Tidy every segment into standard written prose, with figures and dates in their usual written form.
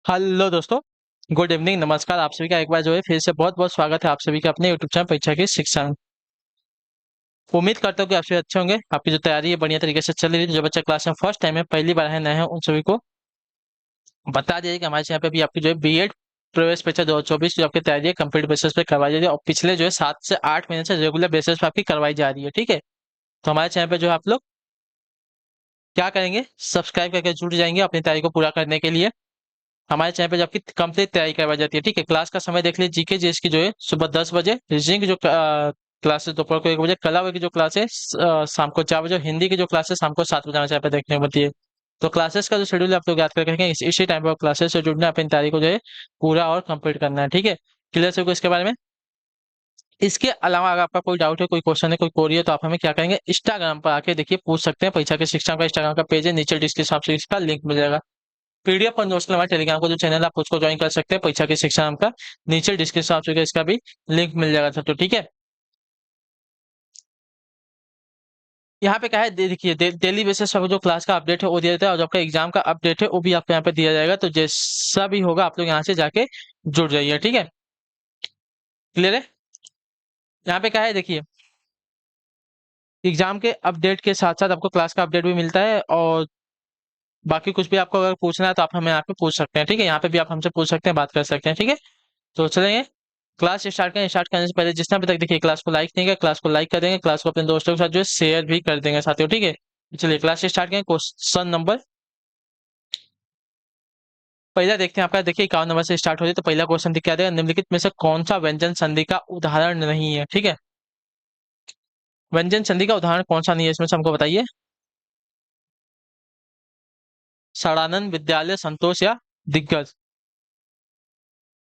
Hello दोस्तों। Good evening, नमस्कार। आप सभी का एक बार जो है फिर से बहुत बहुत स्वागत है आप सभी का अपने यूट्यूब चैनल परीक्षा की शिक्षा में। उम्मीद करता हूँ कि आप सभी अच्छे होंगे। आपकी जो तैयारी है बढ़िया तरीके से चल रही है। जो बच्चा क्लास में फर्स्ट टाइम है, पहली बार है, नए हैं, उन सभी को बता दीजिए कि हमारे यहाँ पे भी आपकी जो है बीएड प्रवेश परीक्षा 2024 जो आपकी तैयारी है कंप्लीट बेसिस पे करवाई जा रही है और पिछले जो है 7 से 8 महीने से रेगुलर बेसिस पे आपकी करवाई जा रही है। ठीक है, तो हमारे चैनल पे जो है आप लोग क्या करेंगे, सब्सक्राइब करके जुड़ जाएंगे अपनी तैयारी को पूरा करने के लिए। हमारे चैनल पे जब आपकी कंप्लीट तैयारी करवाई जाती है। ठीक है, क्लास का समय देख लीजिए। जीके जीएस की जो है सुबह 10 बजे, रीजनिंग की जो क्लासेस दोपहर को 1 बजे, कला की जो क्लास है शाम को 4 बजे, हिंदी की जो क्लास है शाम को 7 बजे हमारे चैनल पे देखने को मिलती है। तो क्लासेस का जो शेड्यूल है आप लोग याद करके रखेंगे। इसी टाइम पर क्लासेस से जुड़ना, अपनी तैयारी को जो है पूरा और कंप्लीट करना है। ठीक है, क्लियर सबको इसके बारे में। इसके अलावा अगर आपका कोई डाउट है, कोई क्वेश्चन है, कोई क्वेरी है, तो आप हमें क्या करेंगे, इंस्टाग्राम पर आके देखिए पूछ सकते हैं। परीक्षा के शिक्षा का इंस्टाग्राम का पेज है, नीचे डिस्क्रिप्शन आपसे इसका लिंक मिल जाएगा। पीडीएफ और नोट्स के लिए हमारे टेलीग्राम का जो चैनल है आप उसको ज्वाइन कर सकते हैं। परीक्षा की शिक्षा नाम का नीचे डिस्क्रिप्शन आप इसका भी लिंक मिल जाएगा। तो ठीक है, यहाँ पे क्या है देखिए, डेली बेसिस पर जो क्लास का अपडेट है वो दिया जाता है और जो आपका एग्जाम का अपडेट है वो भी आपको यहाँ पे दिया जाएगा। तो जैसा भी होगा आप लोग यहाँ से जाके जुड़ जाइए। ठीक है, क्लियर है। यहाँ पे क्या है देखिए, एग्जाम के अपडेट के साथ साथ आपको क्लास का अपडेट भी मिलता है और बाकी कुछ भी आपको अगर पूछना है तो आप हमें यहाँ पे पूछ सकते हैं। ठीक है, यहाँ पे भी आप हमसे पूछ सकते हैं, बात कर सकते हैं। ठीक है, तो चलेंगे क्लास स्टार्ट करें। स्टार्ट करने से पहले जिसने अभी तक देखिए क्लास को लाइक नहीं किया, क्लास को लाइक कर देंगे, क्लास को अपने दोस्तों के साथ जो है शेयर भी कर देंगे साथियों। ठीक है, चलिए क्लास स्टार्ट करें। क्वेश्चन नंबर पहला देखते हैं आपका। देखिए 51 नंबर से स्टार्ट हो जाए तो पहला क्वेश्चन क्या देगा, निम्नलिखित में से कौन सा व्यंजन संधि का उदाहरण नहीं है। ठीक है, व्यंजन संधि का उदाहरण कौन सा नहीं है इसमें से हमको बताइए। सड़ानंद, विद्यालय, संतोष या दिग्गज।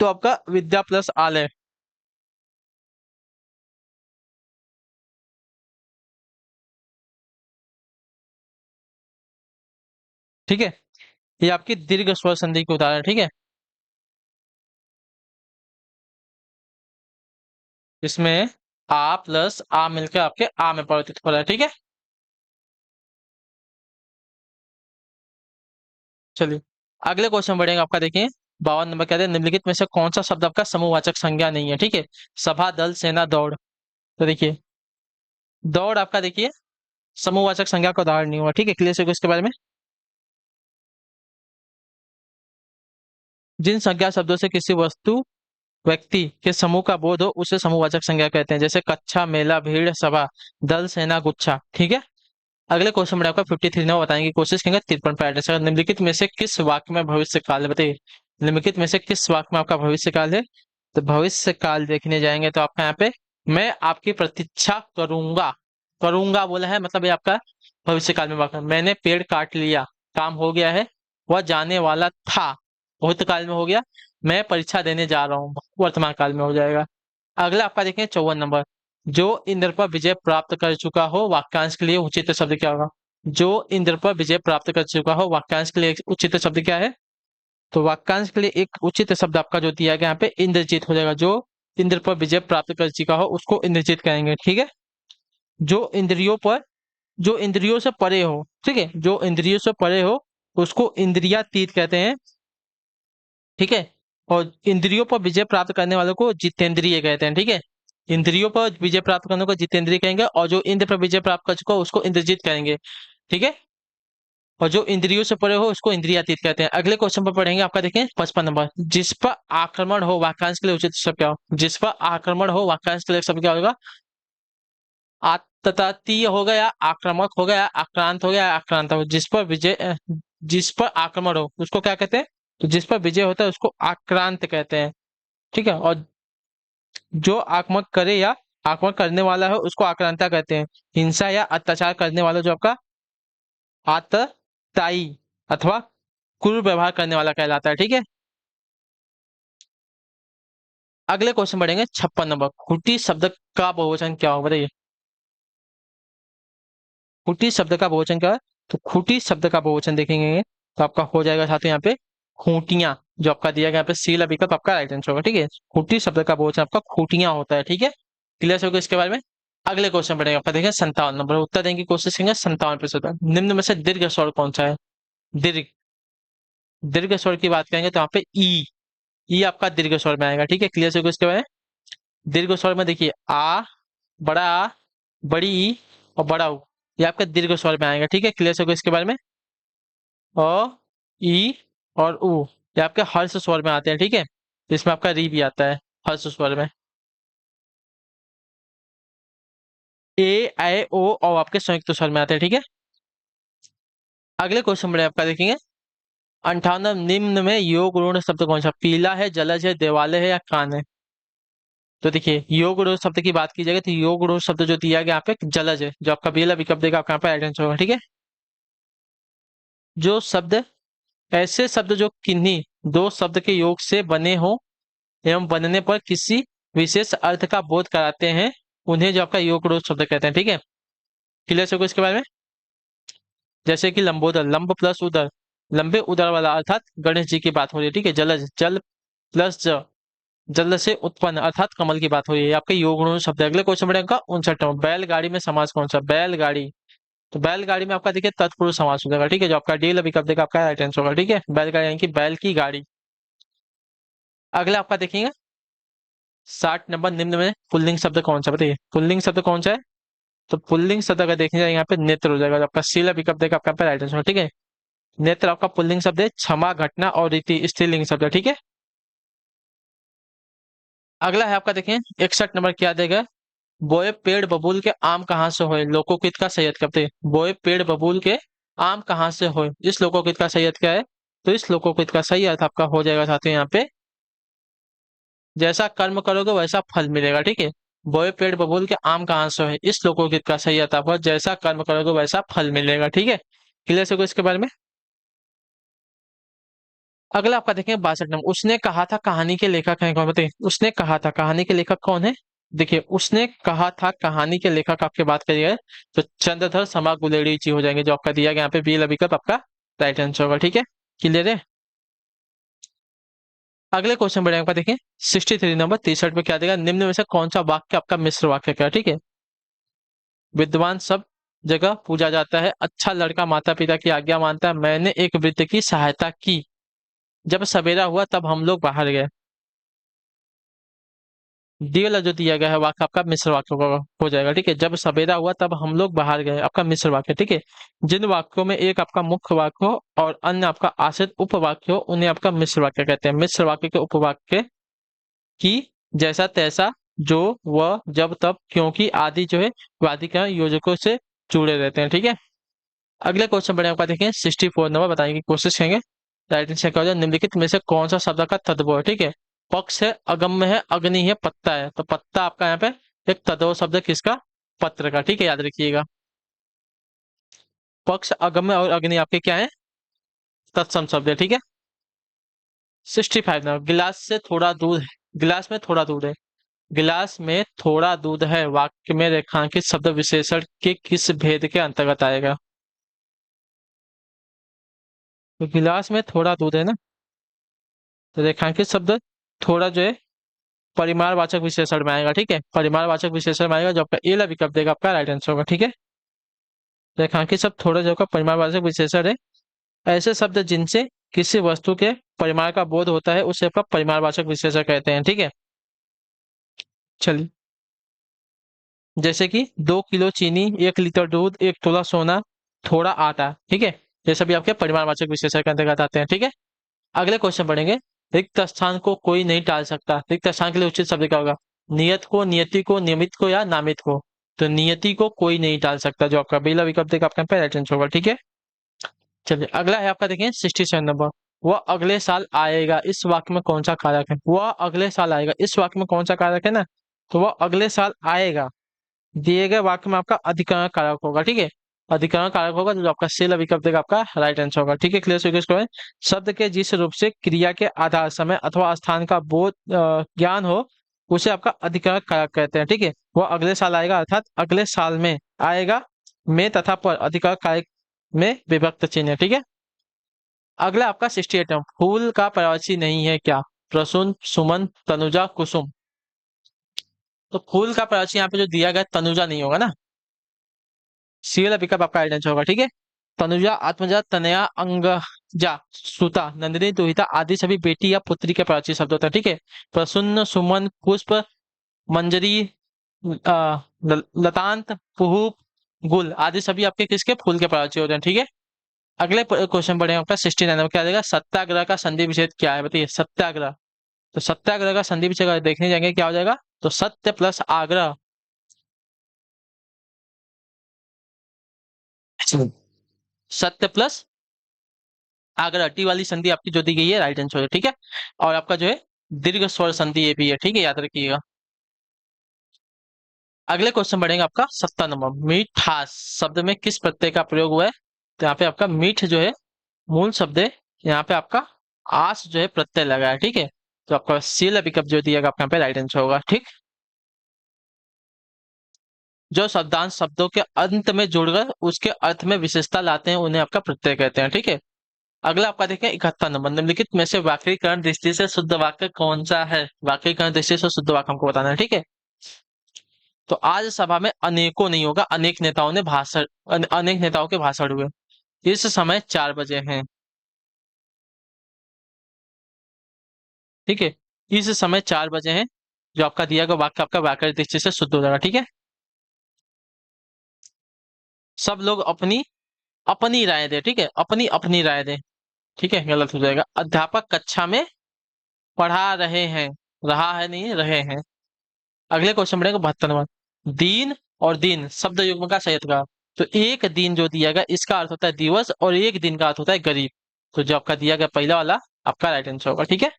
तो आपका विद्या प्लस आलय। ठीक है, ये आपकी दीर्घ स्वर संधि के उदाहरण। ठीक है, इसमें आ प्लस आ मिलकर आपके आ में परिवर्तित हो रहा है। ठीक है, चलिए अगले क्वेश्चन बढ़ेंगे आपका। देखिए 52 नंबर कहते हैं, निम्नलिखित में से कौन सा शब्द आपका समूहवाचक संज्ञा नहीं है। ठीक है, सभा, दल, सेना, दौड़। तो देखिए दौड़ आपका देखिए समूहवाचक संज्ञा का उदाहरण नहीं हुआ। ठीक है, क्लियर से इसके बारे में। जिन संज्ञा शब्दों से किसी वस्तु व्यक्ति के समूह का बोध हो उसे समूहवाचक संज्ञा कहते हैं, जैसे कक्षा, मेला, भीड़, सभा, दल, सेना, गुच्छा। ठीक है, अगले क्वेश्चन में आपका 53 नंबर बताएंगे, कोशिश करेंगे 53 पर। निम्नलिखित में से किस वाक्य में भविष्य काल है, बताइए। निम्नलिखित में से किस वाक्य में आपका भविष्य काल है। तो भविष्य काल देखने जाएंगे तो आपका यहाँ पे मैं आपकी प्रतीक्षा करूंगा, करूंगा बोला है, मतलब ये आपका भविष्य काल में वाक्य। मैंने पेड़ काट लिया, काम हो गया है। वह जाने वाला था, भूतकाल में हो गया। मैं परीक्षा देने जा रहा हूँ, वर्तमान काल में हो जाएगा। अगला आपका देखें 54 नंबर, जो इंद्र पर विजय प्राप्त कर चुका हो वाक्यांश के लिए उचित शब्द क्या होगा। जो इंद्र पर विजय प्राप्त कर चुका हो वाक्यांश के लिए उचित शब्द क्या है। तो वाक्यांश के लिए एक उचित शब्द आपका जो दिया गया यहाँ पे इंद्रजीत हो जाएगा। जो इंद्र पर विजय प्राप्त कर चुका हो उसको इंद्रजीत कहेंगे। ठीक है, जो इंद्रियों पर, जो इंद्रियों से परे हो। ठीक है, जो इंद्रियों से परे हो उसको इंद्रियातीत कहते हैं। ठीक है, और इंद्रियों पर विजय प्राप्त करने वालों को जितेंद्रिय कहते हैं। ठीक है, इंद्रियों पर विजय प्राप्त करने को जितेंद्रिय कहेंगे और जो इंद्र पर विजय प्राप्त कर चुका हो उसको इंद्रजीत कहेंगे। ठीक है, और जो इंद्रियों से परे हो उसको इंद्रियातीत कहते हैं। अगले क्वेश्चन पर पढ़ेंगे आपका। देखें 55 नंबर, जिस पर आक्रमण हो वाक्यांश के लिए उचित शब्द क्या हो। जिस पर आक्रमण हो वाक्यांश के लिए शब्द क्या होगा। आतताती हो गया, आक्रामक हो गया, आक्रांत हो गया, आक्रांत हो। जिस पर विजय जिस पर आक्रमण हो उसको क्या कहते हैं। तो जिस पर विजय होता है उसको आक्रांत कहते हैं। ठीक है, और जो आक्रमण करे या आक्रमण करने वाला है उसको आक्रांता कहते हैं। हिंसा या अत्याचार करने वाला जो आपका आतताई अथवा क्रूर व्यवहार करने वाला कहलाता है। ठीक है, अगले क्वेश्चन बढ़ेंगे 56 नंबर, खुटी शब्द का बहुवचन क्या होगा, बताइए। खुटी शब्द का बहुवचन क्या है। तो खुटी शब्द का बहुवचन देखेंगे तो आपका हो जाएगा साथ यहाँ पे खूंटियां, जो आपका दिया गया यहाँ पे सी ला विकल्प आपका राइट आंसर होगा। ठीक है, खुटी शब्द का बहुवचन आपका खूंटियां होता है। ठीक है, क्लियर होगा इसके बारे में। अगले क्वेश्चन बढ़ेगा आपका, देखिए 57 नंबर, उत्तर देने की कोशिश करेंगे। 57 प्रतिशत निम्न में से दीर्घ स्वर कौन सा है। दीर्घ, दीर्घ स्वर की बात करेंगे तो यहाँ पे ई आपका दीर्घ स्वर में आएगा। ठीक है, क्लियर से इसके बारे में। दीर्घ स्वर में देखिए आ, बड़ा आ, बड़ी ई और बड़ा ऊ, ये आपका दीर्घ स्वर में आएगा। ठीक है, क्लियर से इसके बारे में। अ, ई और उ, ये आपके हर्ष स्वर में आते हैं। ठीक है, इसमें आपका री भी आता है हर्ष स्वर में। ए, ऐ, ओ और आपके संयुक्त स्वर में आते हैं। ठीक है, अगले क्वेश्चन में आपका देखेंगे 58 निम्न में योग ऋण शब्द कौन सा? पीला है, जलज है, देवालय है या कान है? तो देखिए योग ऋण शब्द की बात की जाएगी तो योग ऋण शब्द जो दिया गया यहाँ पे जलज है, जो आपका बेला विकल्प देगा आपका यहाँ पे राइट आंसर होगा। ठीक है, जो शब्द, ऐसे शब्द जो किन्हीं दो शब्द के योग से बने हो एवं बनने पर किसी विशेष अर्थ का बोध कराते हैं, उन्हें जो आपका योग ऋण शब्द कहते हैं। ठीक है, क्लियर से इसके बारे में। जैसे कि लंबोदर, लंब प्लस उदर, लंबे उदर वाला, अर्थात गणेश जी की बात हो रही है। ठीक है, जलज, जल प्लस ज, जल से उत्पन्न अर्थात कमल की बात हो रही है। आपके योग गुण शब्द है। अगले क्वेश्चन बढ़ेगा 59वां, बैलगाड़ी में समास कौन सा? बैलगाड़ी, तो बैलगाड़ी में आपका देखिए तत्पुरुष समास हो जाएगा। ठीक है, जो आपका डी विकल्प देगा आपका राइट आंसर होगा। ठीक है, बैलगाड़ी यानी कि बैल की गाड़ी। अगला आपका देखेंगे 60 नंबर, निम्न में पुल्लिंग शब्द कौन सा? बताइए पुल्लिंग शब्द कौन सा है? तो पुल्लिंग शब्द अगर देखने जाए यहाँ पे नेत्र हो जाएगा, जो आपका शीला विकल्प देगा आपका राइट आंसर। ठीक है, नेत्र आपका पुल्लिंग शब्द है, क्षमा, घटना और रीति स्त्रीलिंग शब्द है। ठीक है, अगला है आपका देखें 61 नंबर, क्या देगा? बोए पेड़ बबूल के आम कहाँ से होए? लोकोकित का सही अर्थ करते हैं। बोए पेड़ बबूल के आम कहाँ से होए, इस लोकोकित का सही अर्थ क्या है? तो इस लोकोकित का सही अर्थ आपका हो जाएगा साथियों यहाँ पे, जैसा कर्म करोगे वैसा फल मिलेगा। ठीक है, बोए पेड़ बबूल के आम कहाँ से होए, इस लोकोकित का सही अर्थ आपका जैसा कर्म करोगे वैसा फल मिलेगा। ठीक है, क्लियर से इसके बारे में। अगला आपका देखेंगे 62 नंबर, उसने कहा था कहानी के लेखक हैं कौन? बताइए उसने कहा था कहानी के लेखक कौन है? देखिए उसने कहा था कहानी के लेखक आपके बात करिए तो चंद्रधर समा गुलेरी जी हो जाएंगे, जो आपका दिया गया यहाँ पे बी विकल्प आपका राइट आंसर होगा। ठीक है, क्लियर है। अगले क्वेश्चन बढ़ेगा आपका देखिए 63 नंबर, 63 पे क्या देगा? निम्न में से कौन सा वाक्य आपका मिश्र वाक्य क्या? ठीक है, विद्वान सब जगह पूजा जाता है, अच्छा लड़का माता पिता की आज्ञा मानता है, मैंने एक वृद्ध की सहायता की, जब सवेरा हुआ तब हम लोग बाहर गए। डी वाला जो दिया गया है वाक्य आपका मिश्र वाक्य हो जाएगा। ठीक है, जब सवेरा हुआ तब हम लोग बाहर गए आपका मिश्र वाक्य। ठीक है, जिन वाक्यों में एक आपका मुख्य वाक्य हो और अन्य आपका आश्रित उपवाक्य हो उन्हें आपका मिश्र वाक्य कहते हैं। मिश्र वाक्य के उपवाक्य की, जैसा तैसा, जो, वह, जब तब, क्योंकि आदि जो है वादिका योजकों से जुड़े रहते हैं। ठीक है, अगले क्वेश्चन बढ़े आपका देखें 64 नंबर, बताने की कोशिश करेंगे। राइट आंसर क्या हो जाए? निम्नलिखित में से कौन सा शब्द का तद्भव है? ठीक है, पक्ष है, अगम्य है, अग्नि है, पत्ता है, तो पत्ता आपका यहाँ पे एक तद्भव शब्द है किसका? पत्र का। ठीक है, याद रखिएगा। पक्ष, अगम्य और अग्नि आपके क्या है? तत्सम शब्द है। ठीक है, 65 नंबर, गिलास से थोड़ा दूर है, गिलास में थोड़ा दूर है, गिलास में थोड़ा दूध है वाक्य में रेखांकित शब्द विशेषण के किस भेद के अंतर्गत आएगा? तो गिलास में थोड़ा दूध है ना, तो रेखांकित शब्द थोड़ा जो है परिमाणवाचक विशेषण में आएगा। ठीक है, परिमाणवाचक विशेषण में आएगा, जो आपका ए ला विकल्प देगा आपका राइट आंसर होगा। ठीक है, रेखांकित शब्द थोड़ा जो का परिमाणवाचक विशेषण है, ऐसे शब्द जिनसे किसी वस्तु के परिमाण का बोध होता है उसे आपका परिमाणवाचक विशेषण कहते हैं। ठीक है, चलिए, जैसे कि 2 किलो चीनी, 1 लीटर दूध, 1 तोला सोना, थोड़ा आटा। ठीक है, ये सभी आपके परिमाणवाचक विशेषण के अंतर्गत आते हैं। ठीक है, अगले क्वेश्चन पढ़ेंगे। रिक्त स्थान को कोई नहीं टाल सकता, रिक्त स्थान के लिए उचित शब्द क्या होगा? नियत को, नियति को, नियमित को या नामित को? तो नियति को कोई नहीं टाल सकता, जो आपका पहला विकल्प देगा आपका राइट आंसर होगा। ठीक है, चलिए अगला है आपका देखें 67 नंबर, वह अगले साल आएगा, इस वाक्य में कौन सा कारक है? वह अगले साल आएगा, इस वाक्य में कौन सा कारक है ना, तो वह अगले साल आएगा दिए गए वाक्य में आपका अधिकरण कारक होगा। ठीक है, अधिकरण कारक होगा, जो आपका सेल विकल्प देगा आपका राइट आंसर होगा। ठीक है, क्लियर से इसको है। शब्द के जिस रूप से क्रिया के आधार, समय अथवा स्थान का बोध ज्ञान हो उसे आपका अधिकरण कारक कहते हैं। ठीक है, वो अगले साल आएगा अर्थात अगले साल में आएगा, में तथा पर अधिकरण कारक में विभक्त चिन्ह है। ठीक है, अगला आपका 68 नंबर, फूल का पर्यायवाची नहीं है क्या? प्रसून, सुमन, तनुजा, कुसुम। तो फूल का पर्यायवाची यहाँ पे जो दिया गया तनुजा नहीं होगा ना, सी वाला विकल्प आपका राइट आंसर होगा। ठीक है, तनुजा, आत्मजा, तनया, अंग, जा, सुता, नंदिनी, दुहिता आदि सभी बेटी या पुत्री के प्राची शब्द होता है। ठीक है। प्रसन्न, सुमन, पुष्प, मंजरी, लतांत, पुहुप, गुल आदि सभी आपके किसके फूल के प्राची होते हैं। ठीक है। अगले क्वेश्चन पढ़ेंगे आपका 69 नंबर, क्या देगा, सत्याग्रह का संधि विच्छेद क्या है, बताइए सत्याग्रह। तो सत्याग्रह का संधि विच्छेद अगर देखने जाएंगे क्या हो जाएगा, तो सत्य प्लस आग्रह, सत्य प्लस आग्रह, टी वाली संधि आपकी जो दी गई है राइट आंसर है। ठीक है। और आपका जो है दीर्घ स्वर संधि ये भी है। ठीक है, याद रखिएगा। अगले क्वेश्चन बढ़ेंगे आपका 70 नंबर, मीठास शब्द में किस प्रत्यय का प्रयोग हुआ है। तो यहाँ पे आपका मीठ जो है मूल शब्द है, यहाँ पे आपका आस जो है प्रत्यय लगा है। ठीक है। तो आपका सील विकल्प जो दिएगा आपका यहाँ पे राइट आंसर होगा। ठीक। जो शब्दांश शब्दों के अंत में जुड़कर उसके अर्थ में विशेषता लाते हैं उन्हें आपका प्रत्यय कहते हैं। ठीक है। अगला आपका देखें 71 नंबर, निम्नलिखित में से वाक्यीकरण दृष्टि से शुद्ध वाक्य कौन सा है। वाक्यीकरण दृष्टि से शुद्ध वाक्य हमको बताना है। ठीक है। तो आज सभा में अनेकों नहीं होगा, अनेक नेताओं ने भाषण, अनेक नेताओं के भाषण हुए। इस समय 4 बजे हैं। ठीक है। इस समय 4 बजे हैं, जो आपका दिया गया वाक्य आपका व्याकरण दृष्टि से शुद्ध हो जाएगा। ठीक है। सब लोग अपनी अपनी राय दें। ठीक है, अपनी अपनी राय दें। ठीक है, गलत हो जाएगा। अध्यापक कक्षा में पढ़ा रहे हैं, रहा है नहीं रहे हैं। अगले क्वेश्चन बढ़ेगा 72 नंबर, दीन और दिन शब्द युग्म का सही अर्थ का। तो एक दिन जो दिया गया इसका अर्थ होता है दिवस, और एक दिन का अर्थ होता है गरीब। तो जो आपका दिया गया पहला वाला आपका राइट आंसर होगा। ठीक है।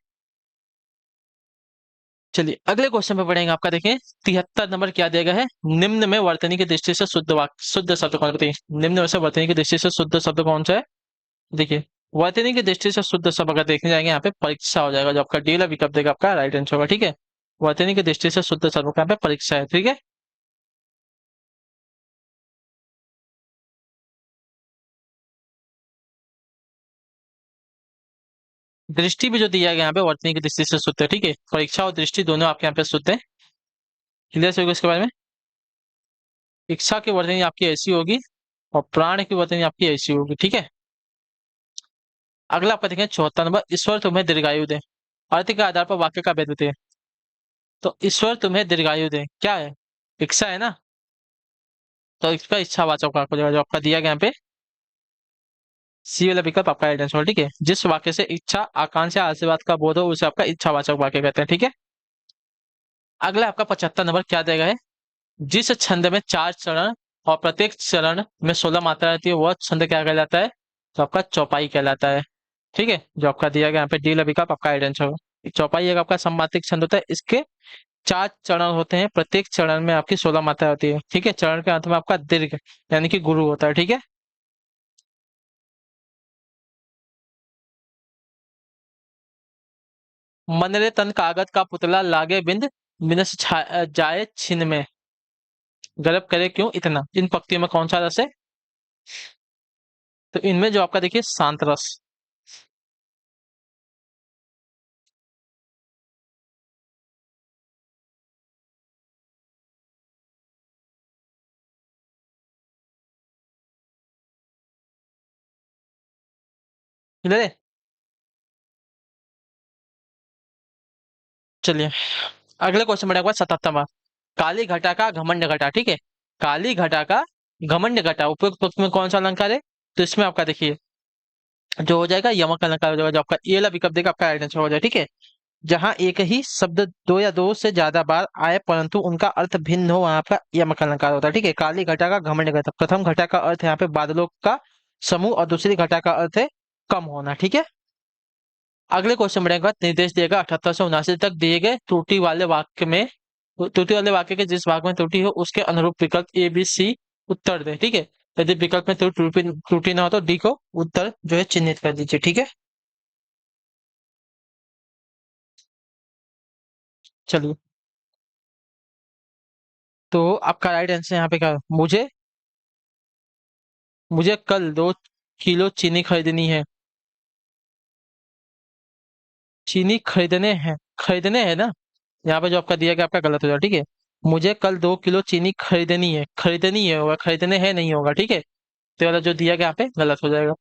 चलिए अगले क्वेश्चन पे पढ़ेंगे आपका, देखें 73 नंबर, क्या दिया गया है, निम्न में वर्तनी की दृष्टि से शुद्ध वाक्य शुद्ध शब्द कौन, बताइए निम्न में से वर्तनी की दृष्टि से शुद्ध शब्द कौन सा है। देखिए वर्तनी की दृष्टि से शुद्ध शब्द अगर देखने जाएंगे यहाँ पे परीक्षा हो जाएगा, जो आपका डी वाला विकल्प देगा आपका राइट आंसर होगा। ठीक है। वर्तनी की दृष्टि से शुद्ध शब्द का यहाँ पे परीक्षा है। ठीक है। दृष्टि भी जो दिया गया यहाँ पे वर्तनी की दृष्टि से शुद्ध है। ठीक है, परीक्षा और दृष्टि दोनों आपके यहाँ पे शुद्ध है। क्लियर होगा इसके बारे में। इच्छा की वर्तनी आपकी ऐसी होगी और प्राण की वर्तनी आपकी ऐसी होगी। ठीक है। अगला आपका देखें 74 नंबर, ईश्वर तुम्हें दीर्घायु दे, अर्थ के आधार पर वाक्य का भेद होते हैं। तो ईश्वर तुम्हें दीर्घायु दे क्या है, इच्छा है ना। तो इसका इच्छावाचक वाक्य हो जाएगा, जो आपका दिया गया यहाँ पे सी वाला विकल्प आपका राइट आंसर। ठीक है, जिस वाक्य से इच्छा आकांक्षा आशीर्वाद का बोध हो उसे आपका इच्छावाचक वाक्य कहते हैं। ठीक है। अगला आपका 75 नंबर, क्या देगा है, जिस छंद में 4 चरण और प्रत्येक चरण में 16 मात्रा रहती है वह छंद क्या कहलाता है। तो आपका चौपाई कहलाता है। ठीक है, जो आपका दिया गया यहाँ पे डी विकल्प आपका राइट आंसर होगा। चौपाई एक आपका सम्मातिक छंद होता है, इसके 4 चरण होते हैं, प्रत्येक चरण में आपकी 16 मात्रा होती है। ठीक है, चरण के अंत में आपका दीर्घ यानी कि गुरु होता है। ठीक है। मनरे तन कागज का पुतला लागे बिंद, बिनस जाए छिन में, गर्भ करे क्यों इतना, इन पंक्तियों में कौन सा रस है। तो इनमें जो आपका देखिए शांत रस। इधर है? चलिए अगले क्वेश्चन में आपका 77वां, काली घटा का घमंड घटा। ठीक है, काली घटा का घमंड घटा उपयुक्त पक्ष में कौन सा अलंकार है। तो इसमें आपका देखिए जो हो जाएगा यमक अलंकार हो जाएगा, जो आपका ए वाला विकल्प देगा आपका राइट आंसर हो जाएगा। ठीक है, जहां एक ही शब्द दो या दो से ज्यादा बार आए परंतु उनका अर्थ भिन्न हो वहां आपका यमक अलंकार होता है। ठीक है, काली घटा का घमंड घटा, प्रथम घटा का अर्थ है यहाँ पे बादलों का समूह और दूसरी घटा का अर्थ है कम होना। ठीक है। अगले क्वेश्चन बढ़ेगा, निर्देश दिएगा 78 से 79 तक दिए गए त्रुटि वाले वाक्य के जिस भाग में त्रुटि हो उसके अनुरूप विकल्प ए बी सी उत्तर दे। ठीक है, यदि विकल्प में त्रुटि त्रुटि ना हो तो डी को उत्तर जो है चिन्हित कर दीजिए। ठीक है। चलिए तो आपका राइट आंसर यहाँ पे क्या है? मुझे मुझे कल 2 किलो चीनी खरीदनी है। चीनी खरीदने हैं ना, यहाँ पे जो आपका दिया गया आपका गलत हो जाएगा। ठीक है, मुझे कल 2 किलो चीनी खरीदनी है होगा, खरीदने हैं नहीं होगा। ठीक है, तो ये वाला जो दिया गया यहाँ पे गलत हो जाएगा।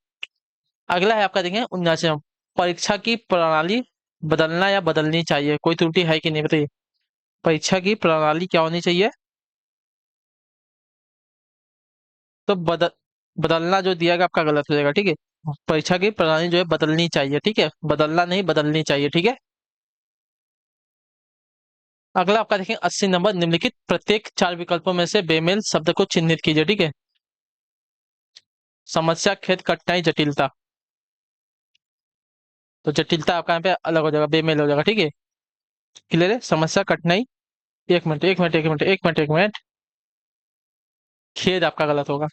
अगला है आपका देखें 79वां, परीक्षा की प्रणाली बदलना या बदलनी चाहिए, कोई त्रुटि है कि नहीं बताइए। परीक्षा की प्रणाली क्या होनी चाहिए? तो बदलना जो दिया गया आपका गलत हो जाएगा, ठीक है। परीक्षा की प्रणाली जो है बदलनी चाहिए, ठीक है, बदलना नहीं बदलनी चाहिए, ठीक है। अगला आपका देखें 80 नंबर, निम्नलिखित प्रत्येक चार विकल्पों में से बेमेल शब्द को चिन्हित कीजिए, ठीक है। समस्या, खेद, कठिनाई, जटिलता। तो जटिलता आपका यहाँ पे अलग हो जाएगा, बेमेल हो जाएगा, ठीक है। क्लियर है? समस्या, कठिनाई, एक मिनट एक मिनट एक मिनट एक मिनट एक मिनट, खेद आपका गलत होगा।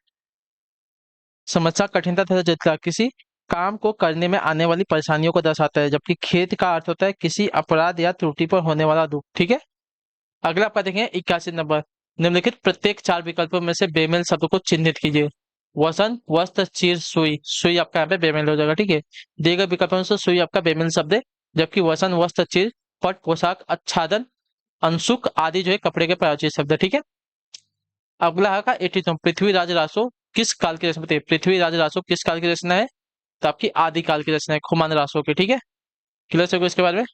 समस्या, कठिनता तथा जटिलता किसी काम को करने में आने वाली परेशानियों को दर्शाता है, जबकि खेद का अर्थ होता है किसी अपराध या त्रुटि पर होने वाला दुख, ठीक है। अगला आपका देखें 81 नंबर, निम्नलिखित प्रत्येक चार विकल्पों में से बेमेल शब्द को चिन्हित कीजिए। वसन, वस्त्र, चीर, सुई। सुई आपका यहाँ पे बेमेल हो जाएगा, ठीक है। दिए गए विकल्पों में से सुई आपका बेमेल शब्द है, जबकि वसन, वस्त्र, चीर, पट, पोशाक, आच्छादन, अंशुक आदि जो है कपड़े के प्रायोजित शब्द है, ठीक है। अगला है का 82, पृथ्वीराज रासो किस काल की रचना बताइए। पृथ्वीराज रासो किस काल की रचना है? तो आपकी आदिकाल की रचना है, खुमान रासो की, ठीक है। क्लियर है इसके बारे में?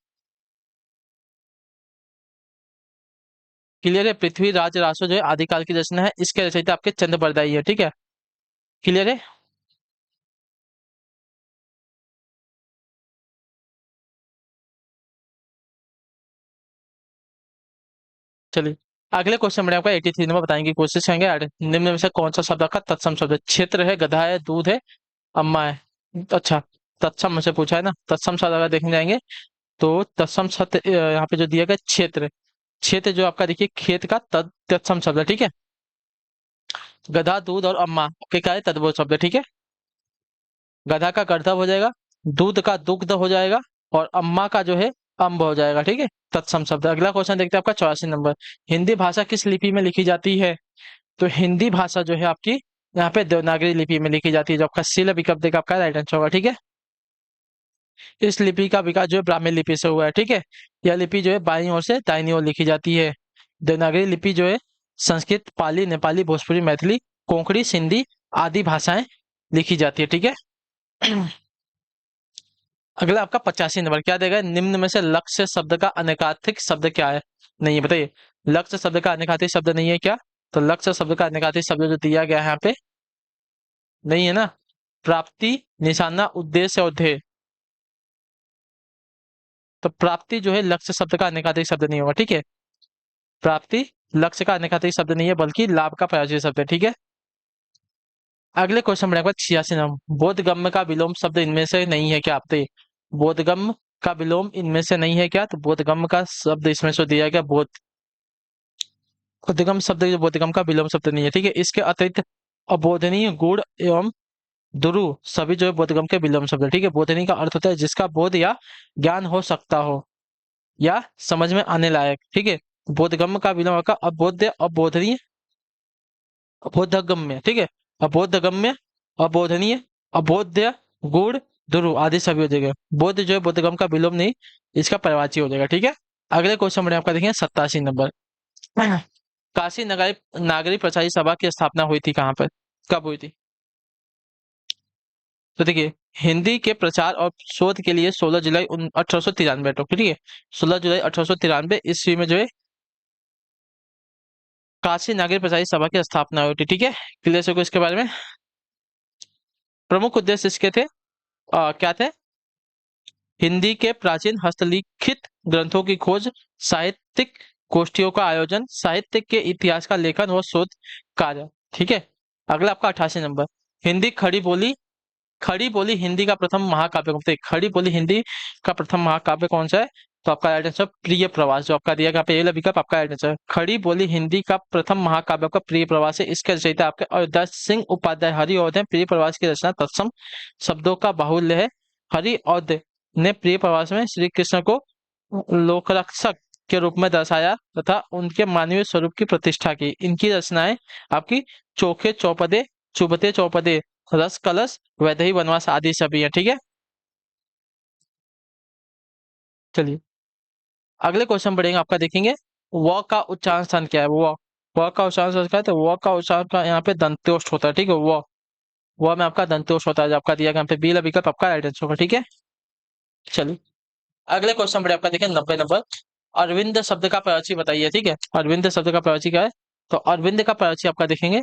क्लियर है? पृथ्वीराज रासो जो है आदिकाल की रचना है, इसके रचयिता आपके चंद बरदाई है, ठीक है। क्लियर है? चलिए अगले क्वेश्चन में आपका 83 नंबर बताएंगे, कोशिश करेंगे निम्न में से कौन सा शब्द आपका तत्सम शब्द है। क्षेत्र है, गधा है, दूध है, अम्मा है। अच्छा, तत्सम में से पूछा है ना, तत्सम शब्द अगर देखने जाएंगे तो तत्सम शब्द यहाँ पे जो दिया गया क्षेत्र, क्षेत्र जो आपका देखिए खेत का तत्सम शब्द है, ठीक है। गधा, दूध और अम्मा आपके क्या है? तद्भव शब्द है, ठीक है। गधा का गर्दभ हो जाएगा, दूध का दुग्ध हो जाएगा, और अम्मा का जो है अम्ब हो जाएगा, ठीक है। तत्सम शब्द। अगला क्वेश्चन देखते हैं आपका 84 नंबर, हिंदी भाषा किस लिपि में लिखी जाती है। तो हिंदी भाषा जो है आपकी यहाँ पे देवनागरी लिपि में लिखी जाती है, जो आपका सी विकल्प देगा आपका राइट आंसर होगा, ठीक है। इस लिपि का विकास जो है ब्राह्मी लिपि से हुआ है, ठीक है। यह लिपि जो है बाईं ओर से दाहिनी ओर लिखी जाती है। देवनागरी लिपि जो है संस्कृत, पाली, नेपाली, भोजपुरी, मैथिली, कोंकणी, सिंधी आदि भाषाएं लिखी जाती है, ठीक है। अगला आपका 85 नंबर क्या देगा, निम्न में से लक्ष्य शब्द का अनेकाधिक शब्द क्या है। नहीं है बताइए। लक्ष्य शब्द का अनेकाधिक शब्द नहीं है क्या? तो लक्ष्य शब्द का अनेकाधिक शब्द जो दिया गया है यहाँ पे, नहीं है ना। प्राप्ति, निशाना, उद्देश्य और ध्येय। तो प्राप्ति जो है लक्ष्य शब्द का अनेकाधिक शब्द नहीं होगा, ठीक है। प्राप्ति लक्ष्य का अनेकाधिक शब्द नहीं है, बल्कि लाभ का प्रायोजित शब्द है, ठीक है। अगले क्वेश्चन में आपका 86 नंबर, बोधगम्य का विलोम शब्द इनमें से नहीं है क्या। आप बताइए। बोधगम्य का विलोम इनमें से नहीं है क्या? तो बोधगम्य का शब्द इसमें से दिया गया बोध, बोधगम शब्द जो बोधगम का विलोम शब्द नहीं है, ठीक है। इसके अतिरिक्त अबोधनीय, गुण एवं दुरु सभी जो है बोधगम के विलोम शब्द है, ठीक है। बोधनी का अर्थ होता है जिसका बोध या ज्ञान हो सकता हो या समझ में आने लायक, ठीक है। बोधगम्य का विलोम का अबोध्य, अबोधनीय, अबोधगम्य, ठीक है। अबोधगम्य, अबोधनीय, अबोध्य, गुण, दुरु आदि सभी हो जाएगा। बोध जो है बोधगम का विलोम नहीं, इसका पर्यायवाची हो जाएगा, ठीक है। अगले क्वेश्चन में आपका देखिए 87 नंबर, काशी नगरी नागरी प्रचारी सभा की स्थापना हुई थी कहाँ पर, कब हुई थी। तो देखिए हिंदी के प्रचार और शोध के लिए 16 जुलाई 1893, ठीक है। 16 जुलाई 1893 ईस्वी में जो है काशी नागरी प्रचारी सभा की स्थापना हुई थी, ठीक है। क्लियर है इसके बारे में? प्रमुख उद्देश्य इसके थे क्या थे? हिंदी के प्राचीन हस्तलिखित ग्रंथों की खोज, साहित्यिक गोष्ठियों का आयोजन, साहित्य के इतिहास का लेखन व शोध कार्य, ठीक है। अगला आपका 88 नंबर, हिंदी खड़ी बोली, खड़ी बोली हिंदी का प्रथम महाकाव्य कौन सा है? खड़ी बोली हिंदी का प्रथम महाकाव्य कौन सा है? तो आपका राइट आंसर प्रिय प्रवास, जो आपका दिया गया पे विकल्प आपका राइट आंसर। खड़ी बोली हिंदी का प्रथम महाकाव्य का प्रिय प्रवास है, इसके रचयिता आपके अयोध्या सिंह उपाध्याय हरिऔध है। प्रिय प्रवास की रचना तत्सम शब्दों का बाहुल्य है। हरिऔध ने प्रिय प्रवास में श्री कृष्ण को लोकरक्षक के रूप में दर्शाया तथा उनके मानवीय स्वरूप की प्रतिष्ठा की। इनकी रचनाएं आपकी चोखे चौपदे, चुबते चौपदे, रस कलश, वैदेही वनवास आदि सभी है, ठीक है। चलिए अगले क्वेश्चन पढ़ेंगे आपका देखेंगे, व का उच्चारण स्थान क्या है। व का उच्चारण स्थान क्या है? तो व का उच्चारण का यहाँ पे दंत्योष्ठ होता है, ठीक है। व वह में आपका दंतोष होता है, जो आपका दिया गया यहाँ पे बी विकल्प आपका राइट आंसर होगा। ठीक है, चलिए अगले क्वेश्चन पर आपका देखें 90 नंबर। अरविंद शब्द का प्रयोज्य बताइए। ठीक है, अरविंद शब्द का प्रयोज्य क्या है? तो अरविंद का प्रयोज्य आपका देखेंगे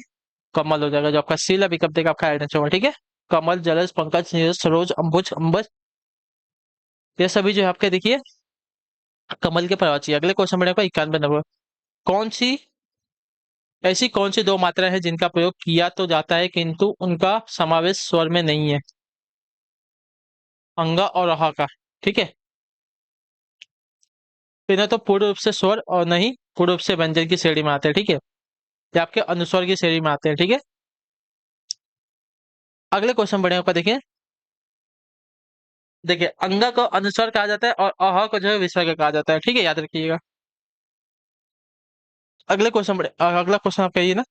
कमल हो जाएगा, जो आपका सी विकल्प देगा आपका राइट आंसर होगा। ठीक है, कमल, जलज, पंकज, नीरज, सरोज, अंबुज, अंबर, ये सभी जो है आपके देखिए कमल के प्रवाची। अगले क्वेश्चन में आपका 91 नंबर। कौन सी ऐसी कौन सी दो मात्रा है जिनका प्रयोग किया तो जाता है किंतु उनका समावेश स्वर में नहीं है? अंगा और अहा का। ठीक है, तो इन्हें तो पूर्ण रूप से स्वर और नहीं पूर्ण रूप से व्यंजन की श्रेणी में आते हैं। ठीक है, ये आपके अनुस्वर की श्रेणी में आते हैं। ठीक है, अगले क्वेश्चन बढ़े आपका देखिए। देखिए अंगा को अनुस्वर कहा जाता है और अह को जो है विसर्ग कहा जाता है। ठीक है, याद रखिएगा। अगले क्वेश्चन बढ़े, अगला क्वेश्चन आप कहिए ना।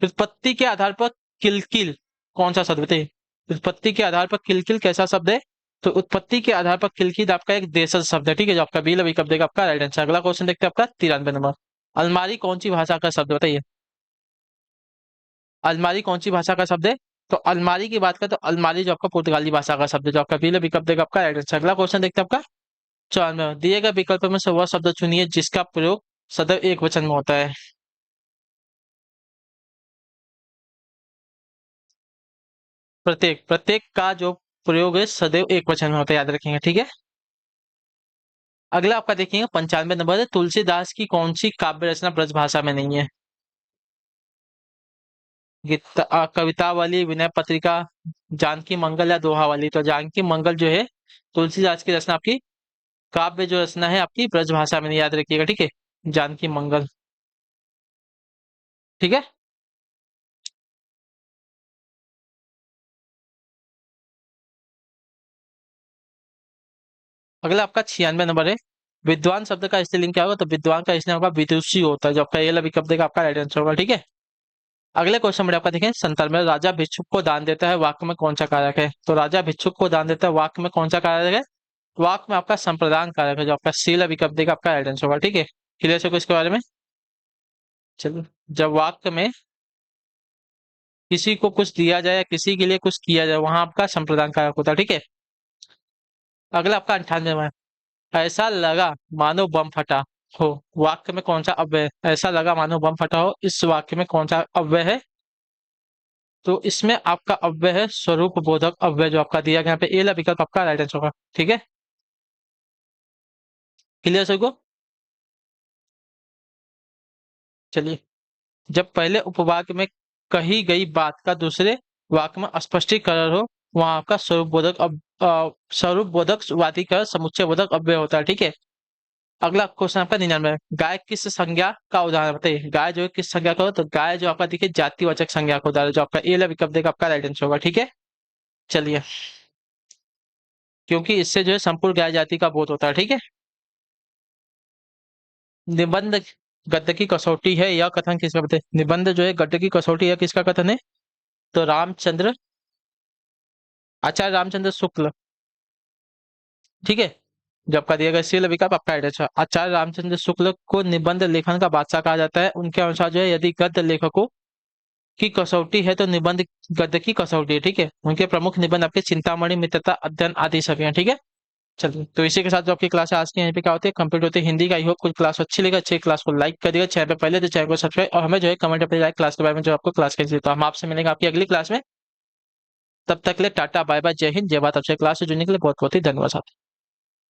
व्युत्पत्ति के आधार पर किलकिल कौन सा शब्द बताइए? व्युत्पत्ति के आधार पर किलकिल कैसा शब्द है? तो उत्पत्ति के आधार पर किलकिल आपका एक देशज शब्द है। ठीक है, जो आपका बी विकल्प देगा आपका राइट आंसर। अगला क्वेश्चन देखते हैं आपका 93 नंबर। अलमारी कौन सी भाषा का शब्द बताइए? अलमारी कौन सी भाषा का शब्द है? तो अलमारी की बात करें तो अलमारी जो आपका पुर्तगाली भाषा का शब्द है, जो आपका बी विकल्प देगा आपका राइट आंसर। अगला क्वेश्चन देखते हैं आपका 94 दिए गए विकल्प में से वह शब्द चुनिए जिसका प्रयोग सदैव एक वचन में होता है। प्रत्येक प्रत्येक का जो प्रयोग है सदैव एक वचन में होता है, याद रखेंगे। ठीक है, अगला आपका देखिएगा 95 नंबर है। तुलसीदास की कौन सी काव्य रचना ब्रजभाषा में नहीं है? कवितावली, विनय पत्रिका, जानकी मंगल या दोहावली? तो जानकी मंगल जो है तुलसीदास की रचना आपकी काव्य जो रचना है आपकी ब्रजभाषा में नहीं, याद रखिएगा। ठीक है, जानकी मंगल। ठीक है, अगला आपका 96 नंबर है। विद्वान शब्द का स्त्रीलिंग क्या होगा? तो विद्वान का स्त्रीलिंग होगा विदुषी होता है, जो आपका ये विकल्प देगा आपका राइट आंसर होगा। ठीक है, अगले क्वेश्चन में आपका देखें 97 में। राजा भिक्षुक को दान देता है वाक्य में कौन सा कारक है? तो राजा भिक्षुक को दान देता है वाक्य में कौन सा कारक है? वाक्य में आपका संप्रदान कारक है, जो आपका शील विकल्प देगा आपका राइट आंसर होगा। ठीक है, क्लियर है इसके बारे में? चलो, जब वाक्य में किसी को कुछ दिया जाए या किसी के लिए कुछ किया जाए वहां आपका संप्रदान कारक होता है। ठीक है, अगला आपका 98 में। ऐसा लगा मानो बम फटा हो, वाक्य में कौन सा अव्यय है? ऐसा लगा मानो बम फटा हो, इस वाक्य में कौन सा अव्यय है? तो इसमें आपका अव्यय है स्वरूप बोधक अव्यय, जो आपका दिया गया यहाँ पे ए विकल्प आपका राइट आंसर होगा। ठीक है, क्लियर सबको? चलिए, जब पहले उपवाक्य में कही गई बात का दूसरे वाक्य में स्पष्टीकरण हो वहां आपका स्वरूप बोधक स्वरूप बोधक वादिका समुच्चय बोधक अव्यय होता है। ठीक है, अगला क्वेश्चन आपका 99। गाय किस संज्ञा का उदाहरण बताइए? गाय जो है किस संज्ञा का हो? तो गाय जो आपका देखिए जातिवाचक संज्ञा का उदाहरण, जो आपका ए विकल्प देगा आपका राइट आंसर होगा। ठीक है, चलिए, क्योंकि इससे जो है संपूर्ण गाय जाति का बोध होता है। ठीक है, निबंध गद्य की कसौटी है, यह कथन किसका बताइए? निबंध जो है गद्य की कसौटी है किसका कथन है? तो रामचंद्र, आचार्य रामचंद्र शुक्ल। ठीक है, जो आपका दिया गया शील विकल्प आपका राइट आंसर। आचार्य रामचंद्र शुक्ल को निबंध लेखन का बादशाह कहा जाता है। उनके अनुसार जो है यदि गद्य लेखकों की कसौटी है तो निबंध गद्य की कसौटी है। ठीक है, उनके प्रमुख निबंध आपके चिंतामणि, मित्रता, अध्ययन आदि सभी हैं। ठीक है, चलिए, तो इसी के साथ जो आपकी क्लास है आज की यहीं पे क्या होती है कंप्लीट होती है हिंदी का। आई होप कुछ क्लास अच्छी लगे, अच्छी क्लास को लाइक कर दिएगा, चैनल पे पहले तो चैनल को सब्सक्राइब, और हमें जो है कमेंट पे लाइक क्लास के बारे में जो आपको क्लास कैसी, तो हम आपसे मिलेंगे आपकी अगली क्लास में। तब तक के लिए टाटा बाय बाय, जय हिंद, जय भारत। आपसे क्लास से जुड़ने के लिए बहुत बहुत ही धन्यवाद।